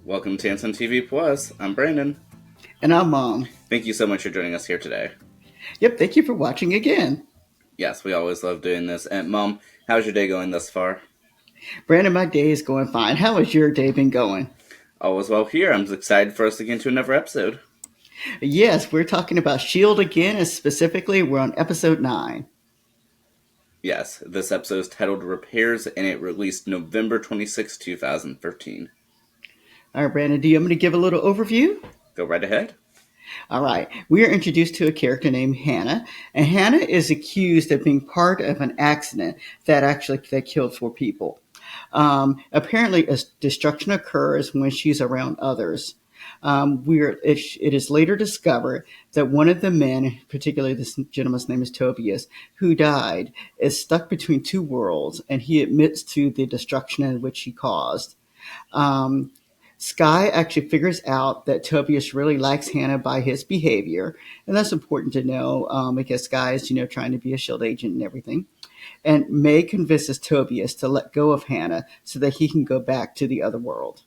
Welcome to Tansson TV Plus. I'm Brandon. And I'm Mom. Thank you so much for joining us here today. Yep, thank you for watching again. Yes, we always love doing this. And Mom, how's your day going thus far? Brandon, my day is going fine. How has your day been going? All is well here. I'm excited for us to get into another episode. Yes, we're talking about S.H.I.E.L.D. again, and specifically, we're on episode 9. Yes, this episode is titled Repairs and it released November 26, 2013. All right, Brandon, do you want me to give a little overview? Go right ahead. All right, we are introduced to a character named Hannah, and Hannah is accused of being part of an accident that killed 4 people. Apparently, a destruction occurs when she's around others. It is later discovered that one of the men, particularly this gentleman's name is Tobias, who died, is stuck between 2 worlds, and he admits to the destruction in which he caused. Um, Sky actually figures out that Tobias really likes Hannah by his behavior, and that's important to know because Sky is, trying to be a S.H.I.E.L.D. agent and everything. And May convinces Tobias to let go of Hannah so that he can go back to the other world.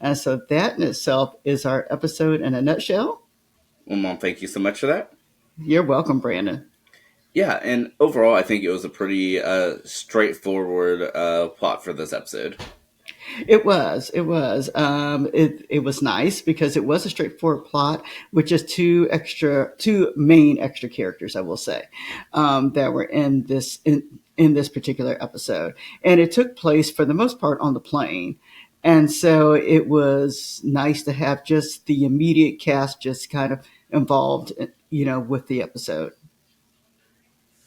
And so that in itself is our episode in a nutshell. Well, Mom, thank you so much for that. You're welcome, Brandon. Yeah, and overall, I think it was a pretty straightforward plot for this episode. It was nice because it was a straightforward plot with just two main extra characters, I will say, that were in this particular episode, and it took place for the most part on the plane. And so it was nice to have just the immediate cast just kind of involved, with the episode.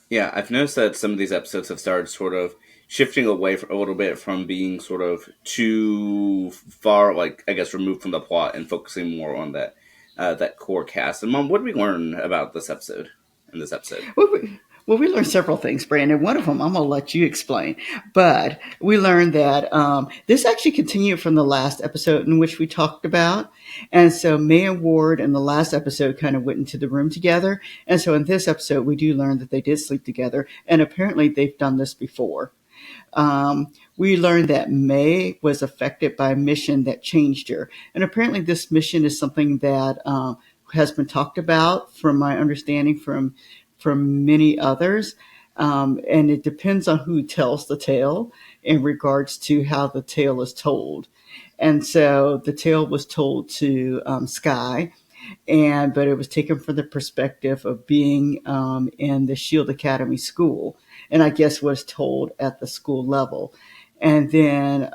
Yeah, I've noticed that some of these episodes have started sort of shifting away a little bit from being sort of too far, like I guess, removed from the plot and focusing more on that core cast. And Mom, what did we learn about this episode? In this episode, Well, we learned several things, Brandon. One of them I'm going to let you explain. But we learned that this actually continued from the last episode in which we talked about. And so May and Ward in the last episode kind of went into the room together. And so in this episode, we do learn that they did sleep together. And apparently they've done this before. We learned that May was affected by a mission that changed her. And apparently this mission is something that has been talked about, from my understanding, from many others. And it depends on who tells the tale in regards to how the tale is told. And so the tale was told to Sky, but it was taken from the perspective of being in the S.H.I.E.L.D. Academy school, and I guess was told at the school level. And then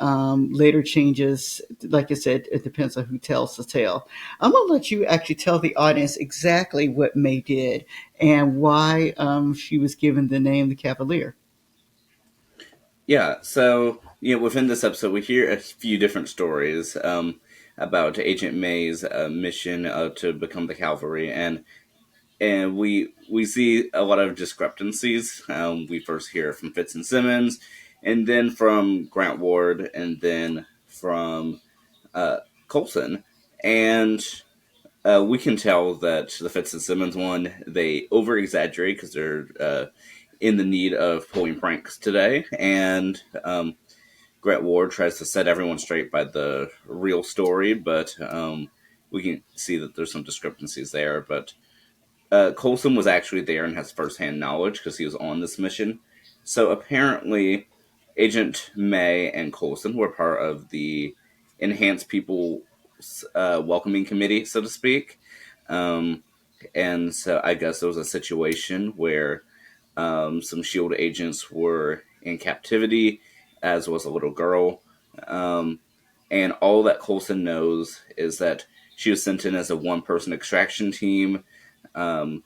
later changes, like I said, it depends on who tells the tale. I'm going to let you actually tell the audience exactly what May did and why she was given the name the Cavalier. yeah. So within this episode, we hear a few different stories about Agent May's mission to become the Cavalry, and we see a lot of discrepancies. We first hear from Fitz and Simmons, and then from Grant Ward, and then from uh, Coulson, and we can tell that the Fitz and Simmons one, they over exaggerate because they're in the need of pulling pranks today, and Grant Ward tries to set everyone straight by the real story, but we can see that there's some discrepancies there, but Coulson was actually there and has firsthand knowledge because he was on this mission. So apparently, Agent May and Coulson were part of the Enhanced People Welcoming Committee, so to speak. Um, and so I guess there was a situation where some SHIELD agents were in captivity, as was a little girl. Um, and all that Coulson knows is that she was sent in as a one-person extraction team, and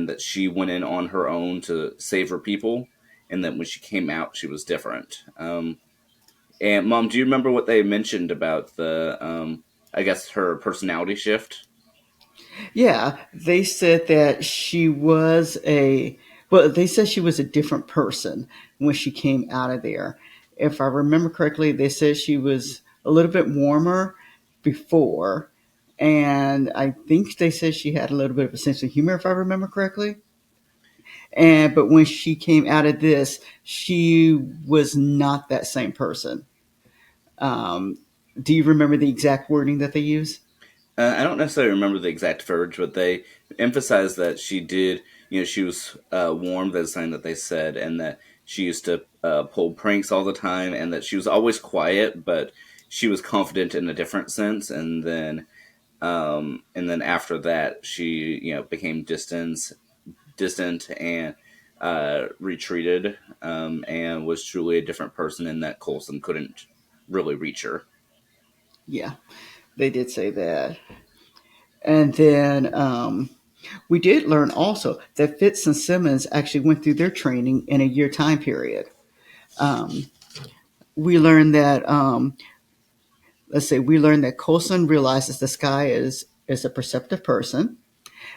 that she went in on her own to save her people, and that when she came out, she was different. And Mom, do you remember what they mentioned about I guess, her personality shift? Yeah, they said that they said she was a different person when she came out of there. If I remember correctly, they said she was a little bit warmer before, and I think they said she had a little bit of a sense of humor, if I remember correctly. But when she came out of this, she was not that same person. Do you remember the exact wording that they use? I don't necessarily remember the exact verge, but they emphasized that she did, she was warned, that's something that they said, and that she used to pull pranks all the time, and that she was always quiet, but she was confident in a different sense, and then after that, she, became distant and retreated, and was truly a different person, in that Coulson couldn't really reach her. Yeah, they did say that. And then we did learn also that Fitz and Simmons actually went through their training in a year time period. Um, we learned that we learned that Coulson realizes the sky is a perceptive person,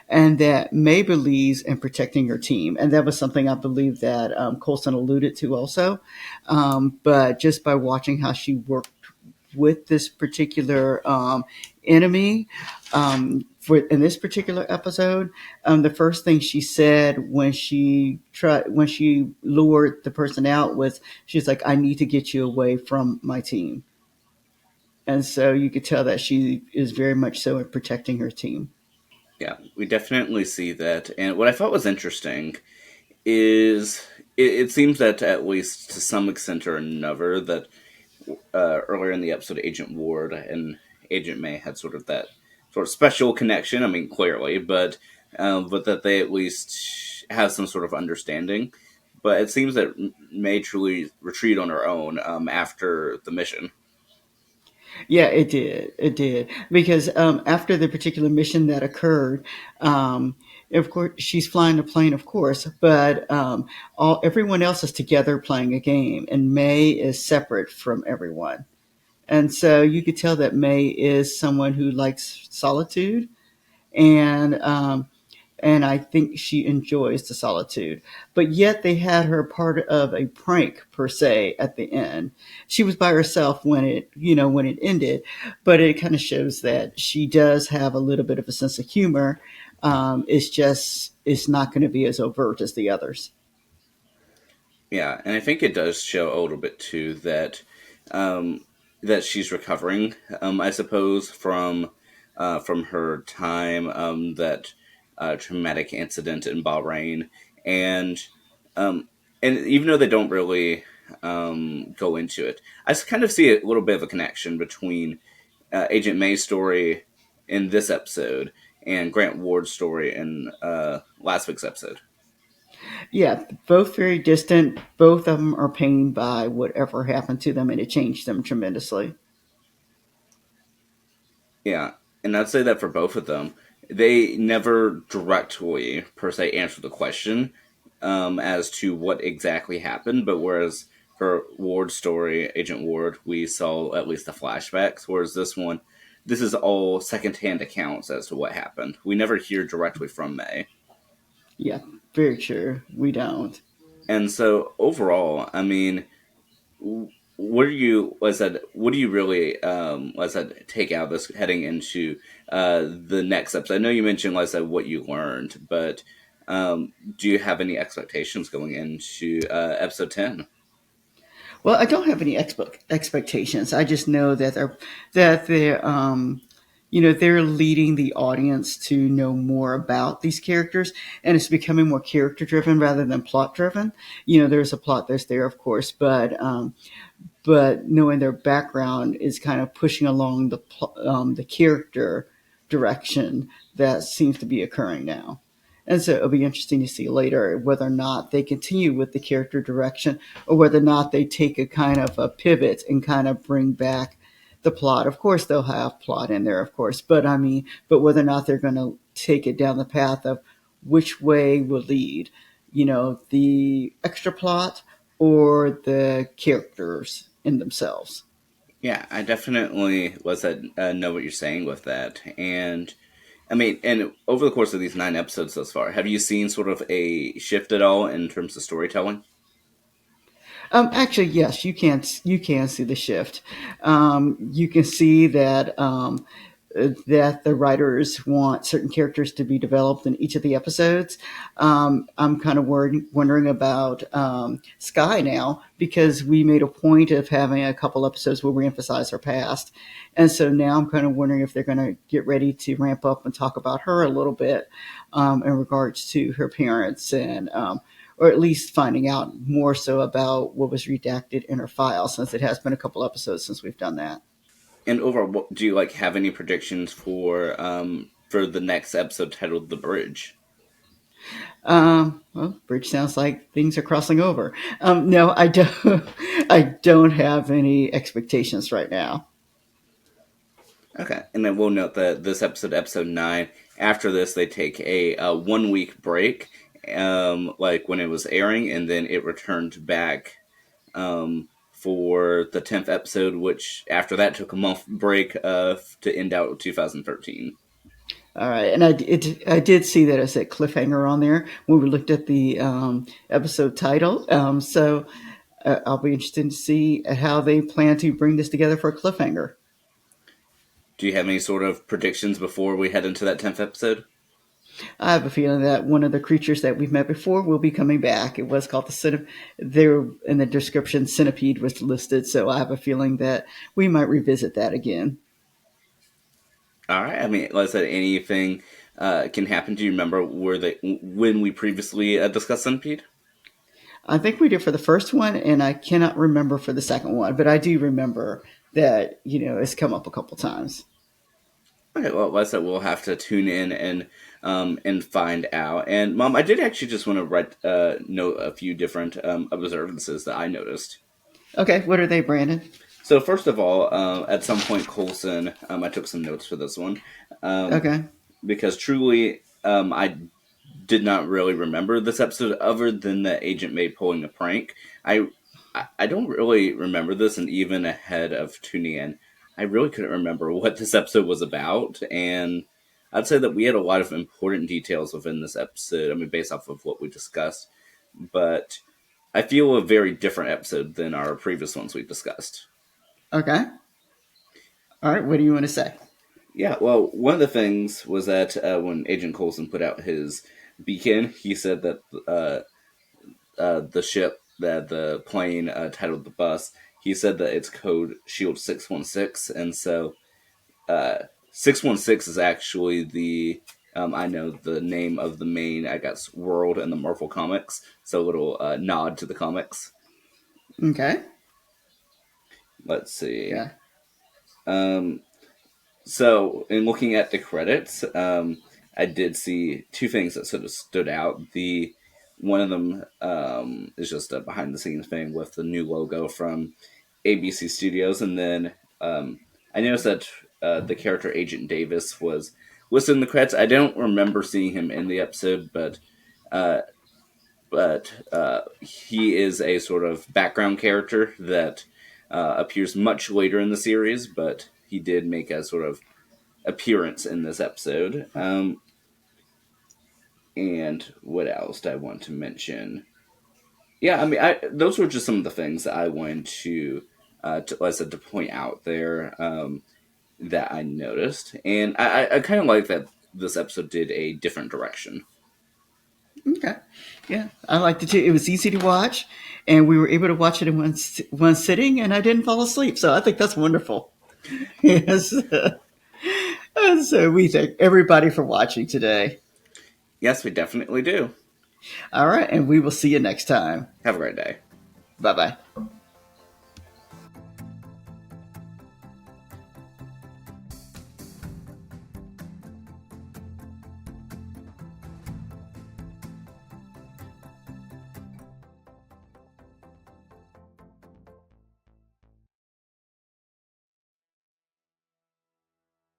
and that May believes in protecting her team. And that was something I believe that Coulson alluded to also. But just by watching how she worked with this particular enemy for in this particular episode, the first thing she said when she lured the person out was she's like, "I need to get you away from my team." And so you could tell that she is very much so in protecting her team. Yeah, we definitely see that. And what I thought was interesting is it seems that, at least to some extent or another, that earlier in the episode, Agent Ward and Agent May had sort of that sort of special connection. I mean, clearly, but that they at least have some sort of understanding. But it seems that May truly retreated on her own after the mission. Yeah, it did. It did because after the particular mission that occurred, um, of course she's flying the plane, of course, but all everyone else is together playing a game, and May is separate from everyone. And so you could tell that May is someone who likes solitude, and I think she enjoys the solitude. But yet they had her part of a prank per se at the end. She was by herself when it ended, but it kind of shows that she does have a little bit of a sense of humor. It's not going to be as overt as the others. Yeah, and I think it does show a little bit too um, that she's recovering. I suppose from her time, that traumatic incident in Bahrain, and um, and even though they don't really go into it, I kind of see a little bit of a connection between Agent May's story in this episode and Grant Ward's story in last week's episode. Yeah, both very distant. Both of them are pained by whatever happened to them, and it changed them tremendously. Yeah, and I'd say that for both of them, they never directly per se answer the question as to what exactly happened. But whereas for Ward's story, Agent Ward, we saw at least the flashbacks. Whereas this one, this is all secondhand accounts as to what happened. We never hear directly from May. Yeah, very true. We don't. And so overall, I mean, what do you was that what do you really was that take out of this heading into the next episode? I know you mentioned, like I said, what you learned, but do you have any expectations going into episode 10? Well, I don't have any expectations. I just know that they're leading the audience to know more about these characters, and it's becoming more character driven rather than plot driven. There's a plot that's there, of course, but knowing their background is kind of pushing along the character direction that seems to be occurring now. And so it'll be interesting to see later whether or not they continue with the character direction or whether or not they take a kind of a pivot and kind of bring back the plot. Of course, they'll have plot in there, of course, but whether or not they're going to take it down the path of which way will lead, the extra plot or the characters in themselves. Yeah, I definitely was that know what you're saying with that. And I mean, and over the course of these 9 episodes thus far, have you seen sort of a shift at all in terms of storytelling? Actually, yes, you can see the shift. You can see that that the writers want certain characters to be developed in each of the episodes. I'm kind of wondering about Sky now, because we made a point of having a couple episodes where we emphasize her past. And so now I'm kind of wondering if they're going to get ready to ramp up and talk about her a little bit in regards to her parents, and or at least finding out more so about what was redacted in her file, since it has been a couple episodes since we've done that. And overall, do you like have any predictions for the next episode titled "The Bridge"? Well, bridge sounds like things are crossing over. No, I don't. I don't have any expectations right now. Okay, and then we'll note that this episode, episode 9, after this they take a 1 week break, like when it was airing, and then it returned back for the 10th episode, which after that took a month break to end out 2013. All right, and I did see that it said cliffhanger on there when we looked at the episode title. So I'll be interested to see how they plan to bring this together for a cliffhanger. Do you have any sort of predictions before we head into that 10th episode? I have a feeling that one of the creatures that we've met before will be coming back. It was called the centipede. There in the description, centipede was listed, so I have a feeling that we might revisit that again. All right. I mean, like I said, anything can happen. Do you remember when we previously discussed Centipede? I think we did for the first one, and I cannot remember for the second one, but I do remember that it's come up a couple times. Okay. Well, like I said, we'll have to tune in and find out. And Mom, I did actually just want to note a few different observances that I noticed. Okay, what are they, Brandon? So first of all, at some point, Coulson, I took some notes for this one, um, Okay, because truly, I did not really remember this episode other than the Agent May pulling a prank. I don't really remember this, and even ahead of tuning in, I really couldn't remember what this episode was about. And I'd say that we had a lot of important details within this episode. I mean, based off of what we discussed, but I feel a very different episode than our previous ones we discussed. okay. All right, what do you want to say? Yeah, well, one of the things was that when Agent Coulson put out his beacon, he said that the ship, that the plane titled the bus, he said that it's code Shield 616, and so 616 is actually the I know the name of the main, I guess, world in the Marvel comics. So a little nod to the comics. Okay, Let's see. yeah, Um, So, in looking at the credits, I did see two things that sort of stood out. The one of them is just a behind the scenes thing with the new logo from ABC Studios, and then I noticed that the character Agent Davis was listed in the credits. I don't remember seeing him in the episode, uh, but he is a sort of background character that appears much later in the series, but he did make a sort of appearance in this episode. And what else did I want to mention? Yeah, I mean, those were just some of the things that I wanted like I said, to point out there that I noticed, and I kind of like that this episode did a different direction. okay, yeah. I liked it too. It was easy to watch, and we were able to watch it in one sitting, and I didn't fall asleep. So I think that's wonderful. Yes. And so we thank everybody for watching today. Yes, we definitely do. All right, and we will see you next time. Have a great day. Bye bye.